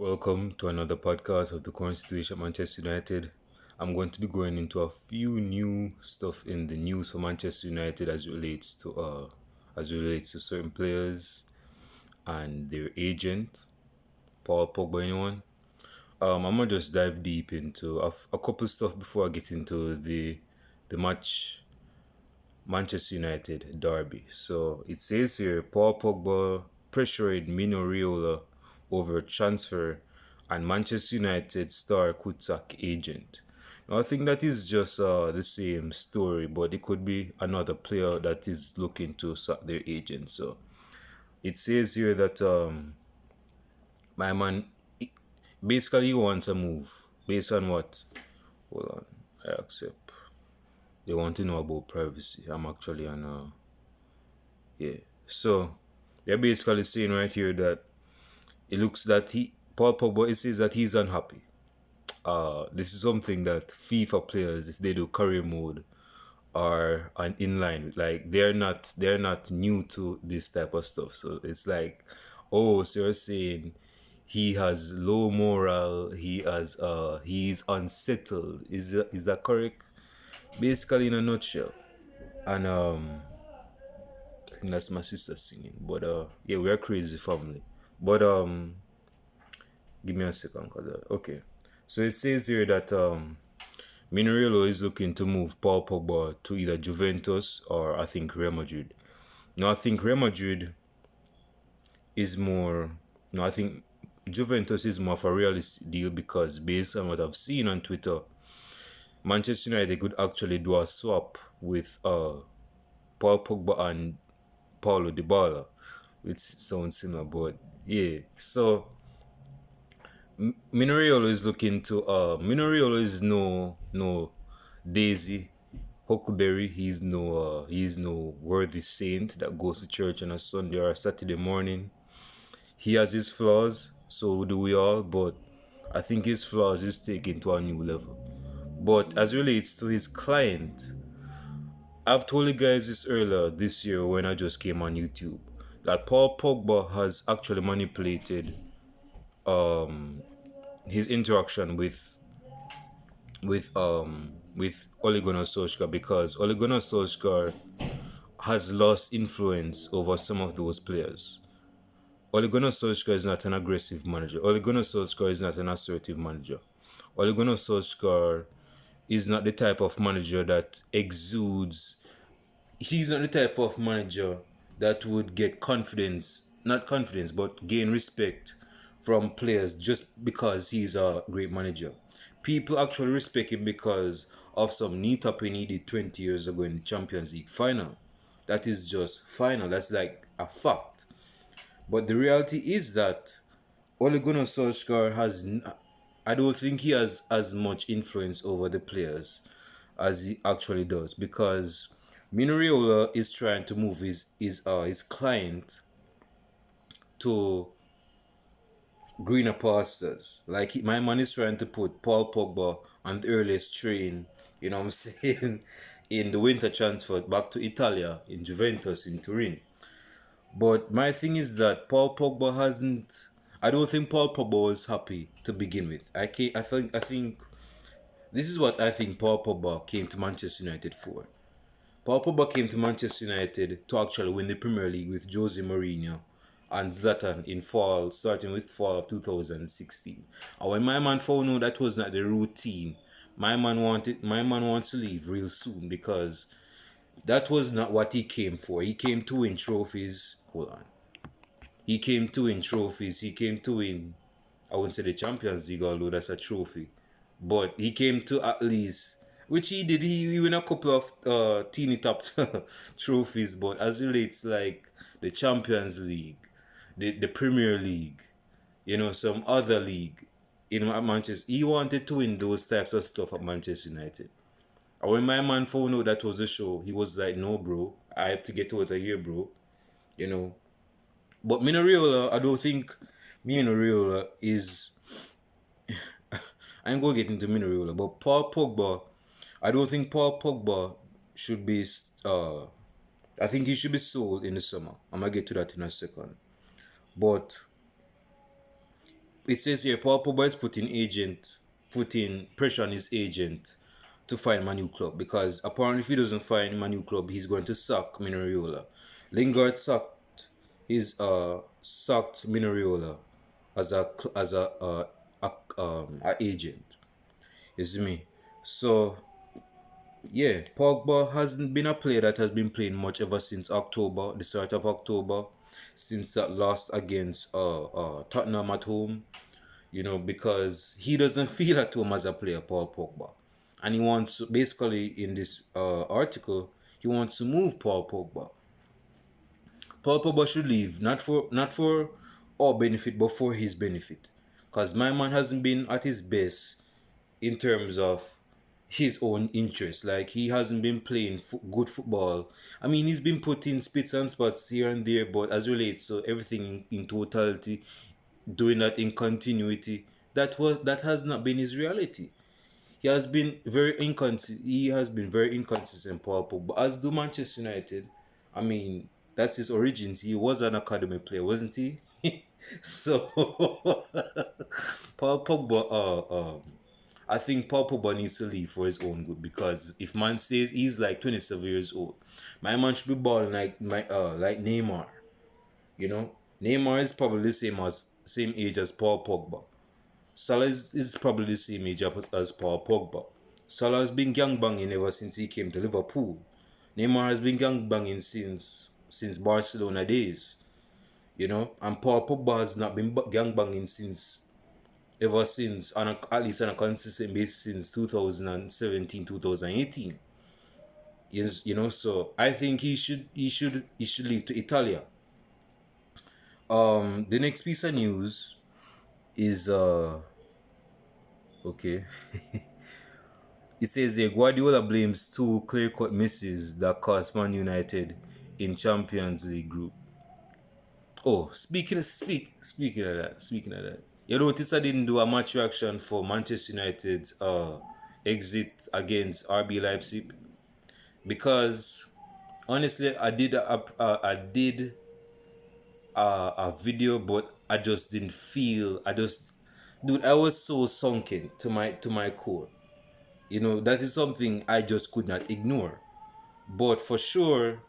Welcome to another podcast of the current situation at Manchester United. I'm going to be going into a few new stuff in the news for Manchester United as it relates to certain players and their agent, Paul Pogba. Anyone? I'm gonna just dive deep into a couple stuff before I get into the match Manchester United derby. So it says here Paul Pogba pressured Mino Raiola over transfer and Manchester United star could sack agent. Now I think that is just the same story, but it could be another player that is looking to sack their agent. So it says here that my man basically he wants a move based on what? Hold on, I accept. They want to know about privacy. I'm actually on yeah. So they're basically saying right here that it looks that Paul Pogba it says that he's unhappy. This is something that FIFA players, if they do career mode, are in line with. Like they're not new to this type of stuff. So it's like, oh, so you're saying he has low morale, he's unsettled. Is that correct? Basically in a nutshell. And I think that's my sister singing. But yeah, we're a crazy family. But give me a second, okay. So it says here that Mineiro is looking to move Paul Pogba to either Juventus or I think Real Madrid. Now I think Real Madrid is more. No, I think Juventus is more of a realistic deal because based on what I've seen on Twitter, Manchester United could actually do a swap with Paul Pogba and Paulo Dybala, which sounds similar, but yeah. So Minoriolo is looking to Minoriolo is no Daisy Huckleberry. He's no worthy saint that goes to church on a Sunday or a Saturday morning. He has his flaws, so do we all, but I think his flaws is taken to a new level. But as relates to his client, I've told you guys this earlier this year when I just came on YouTube that Paul Pogba has actually manipulated his interaction with Ole Gunnar Solskjaer because Ole Gunnar Solskjaer has lost influence over some of those players. Ole Gunnar Solskjaer is not an aggressive manager. Ole Gunnar Solskjaer is not an assertive manager. Ole Gunnar Solskjaer is not the type of manager that exudes. He's not the type of manager that would get confidence, not confidence, but gain respect from players just because he's a great manager. People actually respect him because of some neat up he did 20 years ago in the Champions League final. That is just final. That's like a fact. But the reality is that Ole Gunnar Solskjaer I don't think he has as much influence over the players as he actually does because Mino Raiola is trying to move his client to greener pastures. Like my man is trying to put Paul Pogba on the earliest train, you know what I'm saying, in the winter transfer back to Italia, in Juventus, in Turin. But my thing is that Paul Pogba hasn't. I don't think Paul Pogba was happy to begin with. I think this is what I think Paul Pogba came to Manchester United for. Paul Pogba came to Manchester United to actually win the Premier League with Jose Mourinho and Zlatan starting with fall of 2016. And when my man found out that was not the routine, my man wants to leave real soon because that was not what he came for. He came to win trophies. Hold on. He came to win trophies. He came to win, I wouldn't say the Champions League, although that's a trophy. But he came to at least, which he did. He won a couple of teeny top trophies. But as it relates like the Champions League, the Premier League, some other league in Manchester, he wanted to win those types of stuff at Manchester United. And when my man found out that was a show, he was like, "No, bro, I have to get out of here, bro." You know. But Minoriola, I don't think Minoriola is. I ain't gonna get into Minoriola, but Paul Pogba, I don't think Paul Pogba should be. I think he should be sold in the summer. I'm gonna get to that in a second. But It says here Paul Pogba is putting pressure on his agent to find him a new club because apparently if he doesn't find him a new club, he's going to sack Minoriola. Lingard sacked Minoriola as a agent. You see me? So yeah, Pogba hasn't been a player that has been playing much ever since October, the start of October, since that loss against Tottenham at home. Because he doesn't feel at home as a player, Paul Pogba. And he wants, basically, in this article, he wants to move Paul Pogba. Paul Pogba should leave, not for our benefit, but for his benefit. Because my man hasn't been at his best in terms of his own interest. Like, he hasn't been playing good football. I mean, he's been putting spits and spots here and there, but as relates to everything in totality, doing that in continuity, that has not been his reality. He has been very inconsistent, Paul Pogba, as do Manchester United. I mean, that's his origins. He was an academy player, wasn't he? So Paul Pogba I think Paul Pogba needs to leave for his own good, because if man stays, he's like 27 years old. My man should be balling like Neymar. Neymar is probably the same age as Paul Pogba. Salah is probably the same age as Paul Pogba. Salah has been gangbanging ever since he came to Liverpool. Neymar has been gangbanging since Barcelona days. And Paul Pogba has not been gangbanging ever since, at least on a consistent basis, since 2017, 2018. So I think he should leave to Italia. The next piece of news is okay. It says here Guardiola blames two clear-cut misses that cost Man United in Champions League group. Oh, speaking of that. You notice I didn't do a match reaction for Manchester United's exit against RB Leipzig, because honestly I did a video, but I just didn't feel. Dude, I was so sunken to my core. That is something I just could not ignore. But for sure,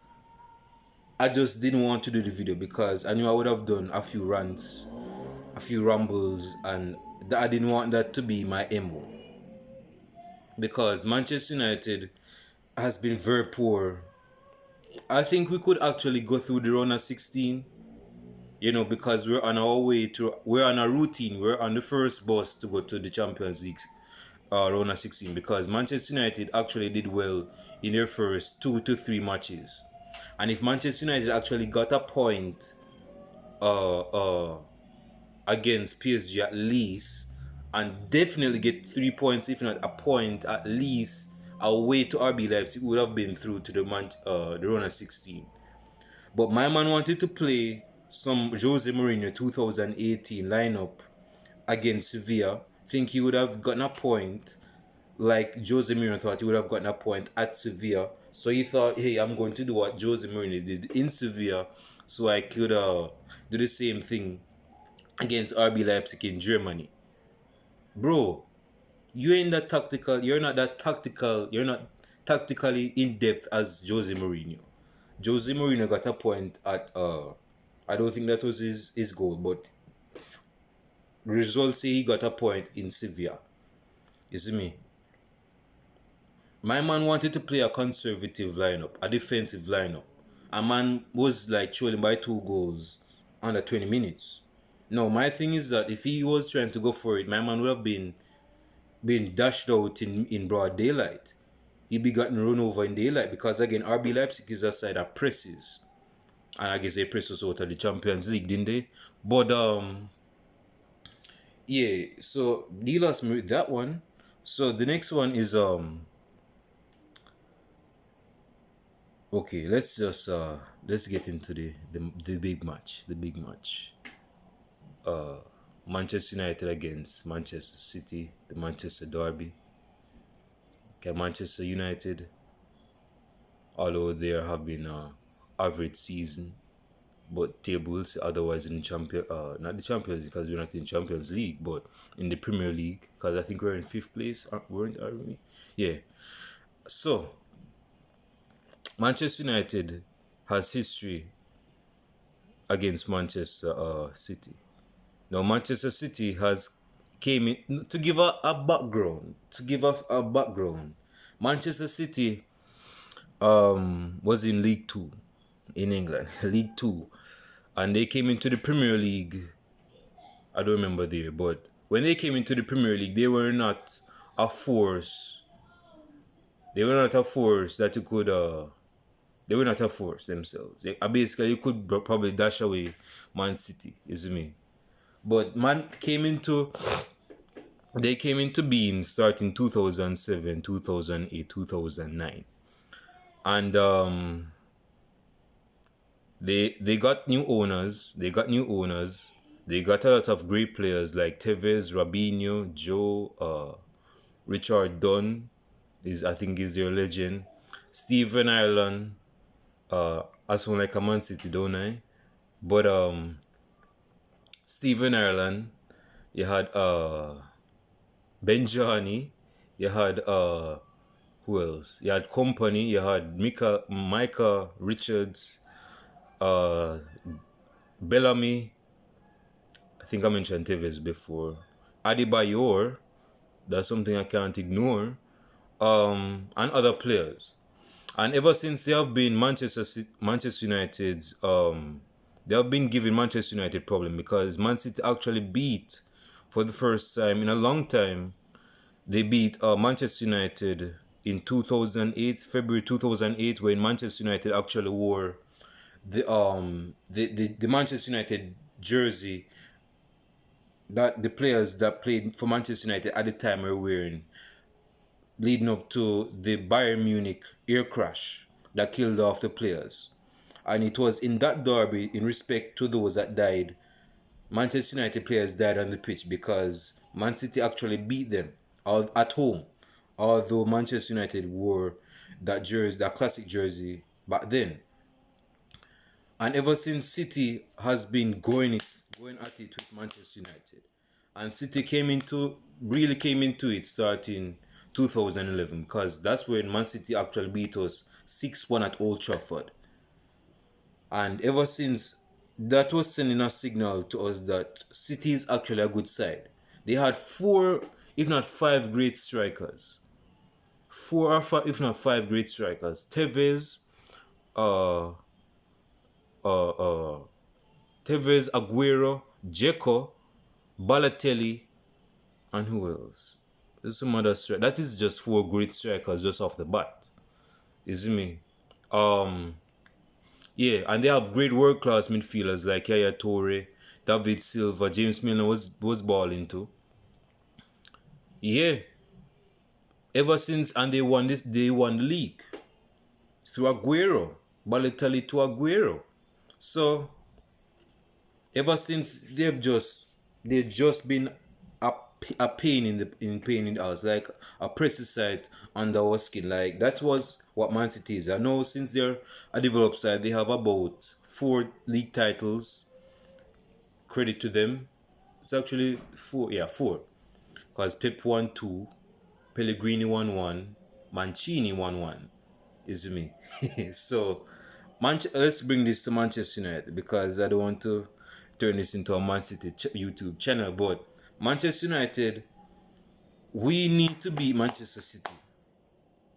I just didn't want to do the video because I knew I would have done a few rants, a few rumbles, and I didn't want that to be my MO. Because Manchester United has been very poor. I think we could actually go through the round of 16, because we're on a routine, we're on the first bus to go to the Champions League round of 16, because Manchester United actually did well in their first 2 to 3 matches. And if Manchester United actually got a point uh, uh, against PSG at least, and definitely get 3 points, if not a point at least, away to RB Leipzig, would have been through to the round of 16. But my man wanted to play some Jose Mourinho 2018 lineup against Sevilla. Think he would have gotten a point, like Jose Mourinho thought he would have gotten a point at Sevilla. So he thought, hey, I'm going to do what Jose Mourinho did in Sevilla, so I could do the same thing against RB Leipzig in Germany. Bro, you're not that tactical, you're not tactically in depth as Jose Mourinho. Jose Mourinho got a point at I don't think that was his goal, but results say he got a point in Sevilla. You see me? My man wanted to play a conservative lineup, a defensive lineup. A man was like trailing by 2 goals under 20 minutes. No, my thing is that if he was trying to go for it, my man would have been dashed out in broad daylight. He'd be gotten run over in daylight, because again, RB Leipzig is a side that presses. And I guess they pressed us out of the Champions League, didn't they? But yeah, so he lost me with that one. So the next one is okay, let's get into the big match. The big match. Manchester United against Manchester City, the Manchester Derby. Okay, Manchester United, although they are having a average season, but table will say otherwise in the not the Champions because we're not in Champions League, but in the Premier League because I think we're in fifth place, weren't are we? Yeah. So Manchester United has history against Manchester City. Now Manchester City has came in to give a background. To give a background, Manchester City was in League Two in England, League Two, and they came into the Premier League. I don't remember there, but when they came into the Premier League, they were not a force. They were not a force that you could. They were not a force themselves. Basically, you could probably dash away Man City. Is me. But man came into they came into being starting 2007, 2008, 2009, and they got new owners. They got new owners. They got a lot of great players like Tevez, Robinho, Joe, Richard Dunn is I think is their legend. Stephen Ireland, as one like a Man City, don't I? But Stephen Ireland, you had Benjani, you had who else? You had Company, you had Micah Richards, uh Bellamy, I think I mentioned Tevez before. Adebayor, that's something I can't ignore. And other players. And ever since they have been Manchester United's they have been giving Manchester United problem because Man City actually beat for the first time in a long time. They beat Manchester United in 2008, February 2008, when Manchester United actually wore the Manchester United jersey that the players that played for Manchester United at the time were wearing, leading up to the Bayern Munich air crash that killed off the players. And it was in that derby, in respect to those that died, Manchester United players died on the pitch because Man City actually beat them at home. Although Manchester United wore that jersey, that classic jersey back then. And ever since City has been going at it with Manchester United. And City really came into it starting 2011 because that's when Man City actually beat us 6-1 at Old Trafford. And ever since, that was sending a signal to us that City is actually a good side. They had four, if not five, great strikers. Four or five, if not five, great strikers. Uh, uh, uh, Tevez, Aguero, Dzeko, Balotelli, and who else? There's some other strikers. That is just four great strikers just off the bat. Is me? Yeah, and they have great world class midfielders like Yaya Toure, David Silva, James Milner was balling too. Yeah, ever since and they won the league through Aguero, Balotelli to Aguero. So ever since they've just been a pain in the house, like a pesticide under our skin. Like that was what Man City is. I know since they're a developed side, they have about 4 league titles. Credit to them. It's actually 4, yeah, 4. Because Pep won 2, Pellegrini won 1, Mancini won 1. Is me. So let's bring this to Manchester United because I don't want to turn this into a Man City YouTube channel. But Manchester United, we need to beat Manchester City.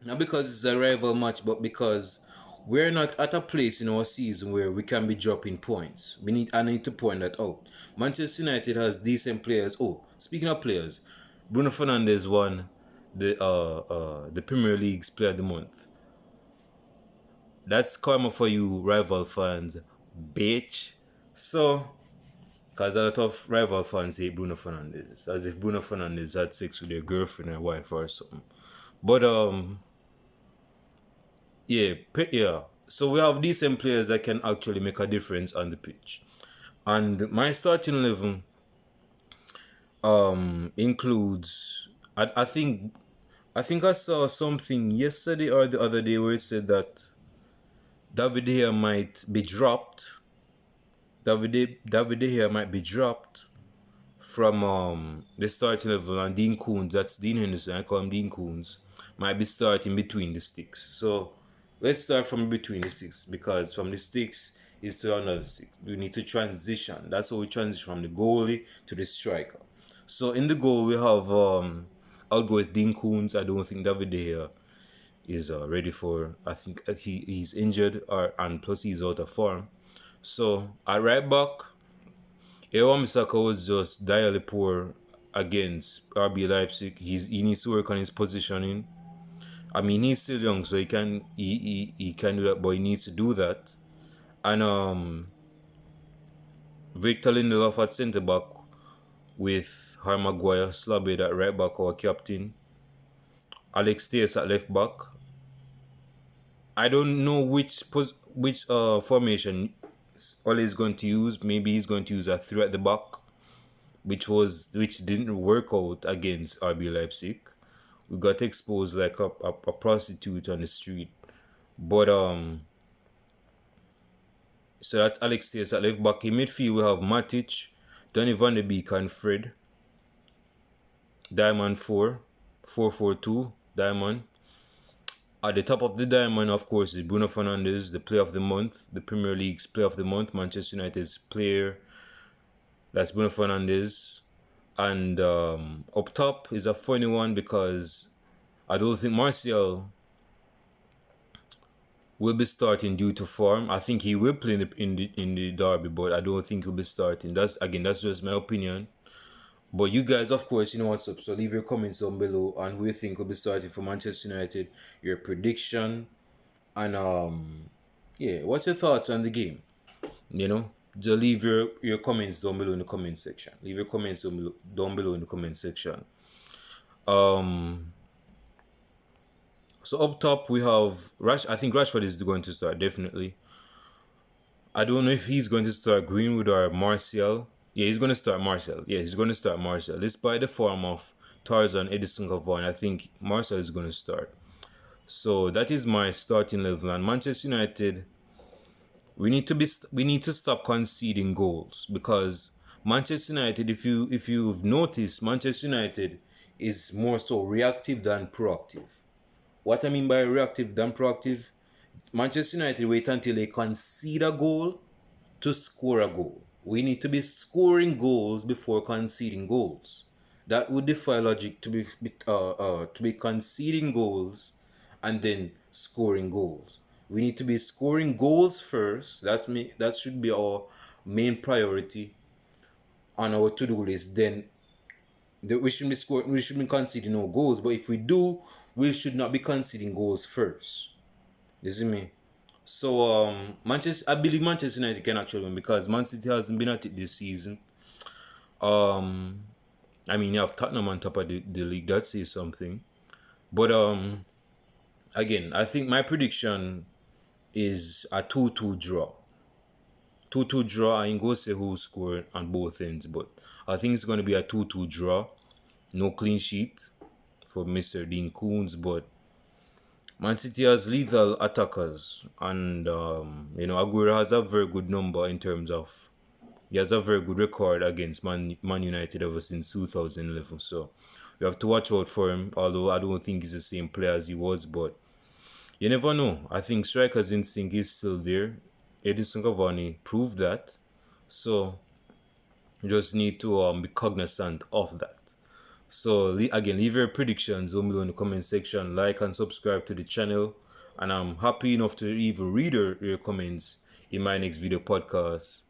Not because it's a rival match, but because we're not at a place in our season where we can be dropping points. I need to point that out. Manchester United has decent players. Oh, speaking of players, Bruno Fernandes won the Premier League's Player of the Month. That's karma for you rival fans, bitch. So, because a lot of rival fans hate Bruno Fernandes, as if Bruno Fernandes had sex with their girlfriend or wife or something. But yeah. So we have decent players that can actually make a difference on the pitch. And my starting 11 includes I think I saw something yesterday or the other day where it said that David here might be dropped David De Gea might be dropped from the starting level, and Dean Coons, that's Dean Henderson, I call him Dean Coons, might be starting between the sticks. So let's start from between the sticks, because from the sticks is to another six. We need to transition. That's how we transition from the goalie to the striker. So in the goal we have I'll go with Dean Coons. I don't think David De Gea is ready for. I think he's injured, and plus he's out of form. So at right back, Ewan Misaka was just direly poor against RB Leipzig. He needs to work on his positioning. I mean, he's still young, so he can do that, but he needs to do that. And Victor Lindelof at centre back with Harry Maguire, Slabbered at right back, our captain. Alex Tears at left back. I don't know which formation Ole is going to use. Maybe he's going to use a three at the back, which didn't work out against RB Leipzig. We got exposed like a prostitute on the street. But so that's Alex Tears at left back. In midfield we have Matic, Donny van de Beek and Fred. Diamond 4-4-2, Diamond. At the top of the diamond, of course, is Bruno Fernandes, the player of the month, the Premier League's player of the month, Manchester United's player. That's Bruno Fernandes. And up top is a funny one, because I don't think Martial will be starting due to form. I think he will play in the derby, but I don't think he'll be starting. That's just my opinion. But you guys, of course, you know what's up. So leave your comments down below on who you think will be starting for Manchester United, your prediction, and yeah, what's your thoughts on the game? You know, just leave your comments down below in the comment section. Leave your comments down below in the comment section. So up top we have I think Rashford is going to start, definitely. I don't know if he's going to start Greenwood or Martial. Yeah, he's going to start Martial. Yeah, he's going to start Martial. Despite the form of Tarzan, Edison Cavani, I think Martial is going to start. So that is my starting level. And Manchester United, we need to stop conceding goals, because Manchester United, if you've noticed, Manchester United is more so reactive than proactive. What I mean by reactive than proactive, Manchester United wait until they concede a goal to score a goal. We need to be scoring goals before conceding goals. That would defy logic to be conceding goals and then scoring goals. We need to be scoring goals first. That should be our main priority on our to-do list. Then we shouldn't be scoring. We shouldn't be conceding no goals. But if we do, we should not be conceding goals first. You see me? So I believe Manchester United can actually win, because Man City hasn't been at it this season. I mean, you have Tottenham on top of the league. That says something. But again, I think my prediction is a 2-2 draw. 2-2 draw. I ain't gonna say who scored on both ends, but I think it's gonna be a 2-2 draw. No clean sheet for Mr. Dean Coons, but Man City has lethal attackers, and Aguero has a very good number in terms of he has a very good record against Man United ever since 2011. So we have to watch out for him. Although I don't think he's the same player as he was, but you never know. I think striker's instinct is still there. Edison Cavani proved that. So you just need to be cognizant of that. So again, leave your predictions down below in the comment section. Like and subscribe to the channel. And I'm happy enough to even read your comments in my next video podcast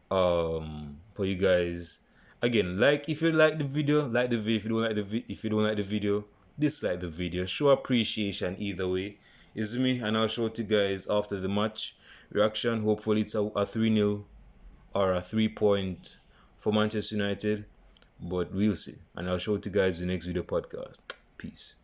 for you guys. Again, if you like the video, like the video. If you don't like the video, dislike the video. Show appreciation either way. It's me, and I'll show it to you guys after the match reaction. Hopefully it's a 3-0 or a 3-point for Manchester United. But we'll see. And I'll show it to you guys in the next video podcast. Peace.